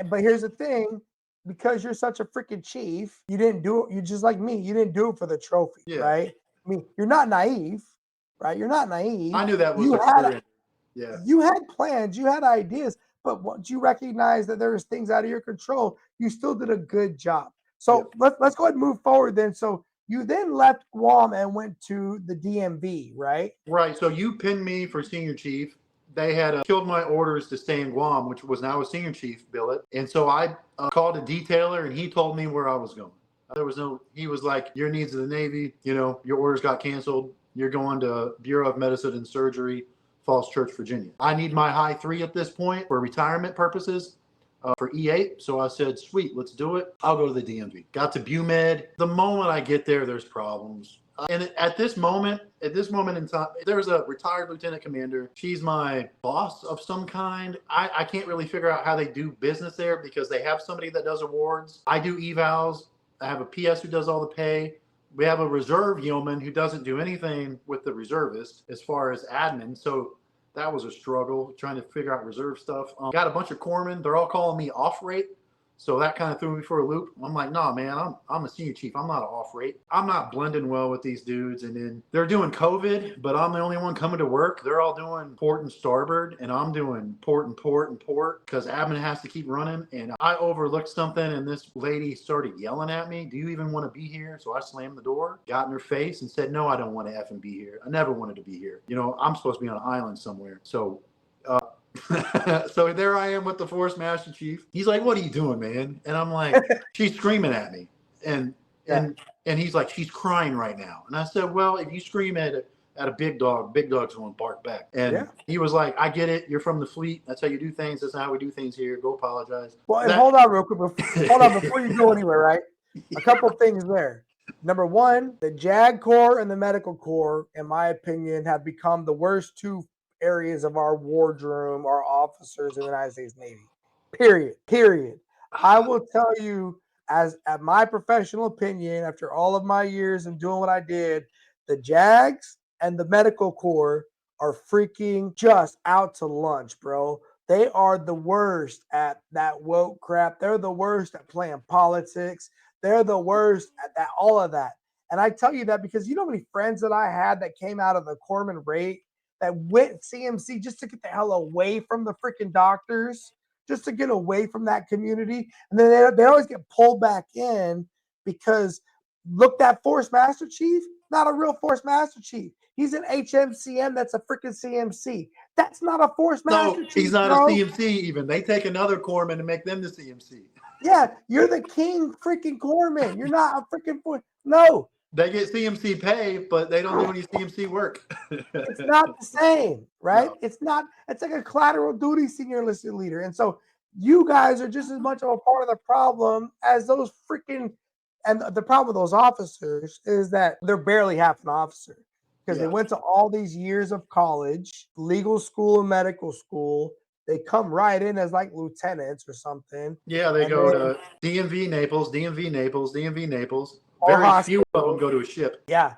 But here's the thing, because you're such a freaking chief, you didn't do it. You just like me, you didn't do it for the trophy, right? I mean, you're not naive, right? You're not naive. I knew that was you had plans, you had ideas, but once you recognize that there was things out of your control, you still did a good job. So let's go ahead and move forward then. So you then left Guam and went to the DMV, right? Right. So you pinned me for senior chief. They had killed my orders to stay in Guam, which was now a senior chief billet. And so I called a detailer, and he told me where I was going. He was like, your needs of the Navy, your orders got canceled. You're going to Bureau of Medicine and Surgery, Falls Church, Virginia. I need my high 3 at this point for retirement purposes. For E8. So I said, sweet, let's do it. I'll go to the DMV. Got to BUMED. The moment I get there, there's problems. And at this moment in time, there's a retired lieutenant commander. She's my boss of some kind. I can't really figure out how they do business there because they have somebody that does awards. I do evals. I have a PS who does all the pay. We have a reserve yeoman who doesn't do anything with the reservist as far as admin. So that was a struggle trying to figure out reserve stuff. Got a bunch of corpsmen. They're all calling me off rate. So that kind of threw me for a loop. I'm like, nah, man, I'm a senior chief. I'm not an off rate. I'm not blending well with these dudes. And then they're doing COVID, but I'm the only one coming to work. They're all doing port and starboard, and I'm doing port and port and port because admin has to keep running. And I overlooked something, and this lady started yelling at me. Do you even want to be here? So I slammed the door, got in her face, and said, no, I don't want to effing be here. I never wanted to be here. I'm supposed to be on an island somewhere. So so there I am with the Force Master Chief. He's like, what are you doing, man? And I'm like, she's screaming at me. And he's like, she's crying right now. And I said, well, if you scream at a big dog's going to bark back. And he was like, I get it. You're from the fleet. That's how you do things. That's not how we do things here. Go apologize. Well, and hold on real quick. Before you go anywhere, right? A couple things there. Number one, the JAG Corps and the Medical Corps, in my opinion, have become the worst 2 areas of our wardroom, our officers in the United States Navy. Period. I will tell you, as at my professional opinion, after all of my years and doing what I did, the JAGs and the Medical Corps are freaking just out to lunch, bro. They are the worst at that woke crap. They're the worst at playing politics. They're the worst at that, all of that. And I tell you that because you know how many friends that I had that came out of the corpsman rate that went CMC just to get the hell away from the freaking doctors, just to get away from that community. And then they always get pulled back in because look, that Force Master Chief, not a real Force Master Chief. He's an HMCM that's a freaking CMC. That's not a Force Master Chief. He's not a CMC even. They take another corpsman and make them the CMC. Yeah, you're the king freaking corpsman. You're not a freaking no. They get CMC pay, but they don't do any CMC work. It's not the same, right? No. It's not. It's like a collateral duty senior enlisted leader. And so you guys are just as much of a part of the problem as those freaking, and the problem with those officers is that they're barely half an officer because they went to all these years of college, legal school and medical school. They come right in as like lieutenants or something. Yeah, they go to DMV Naples. Very few of them go to a ship. Yeah.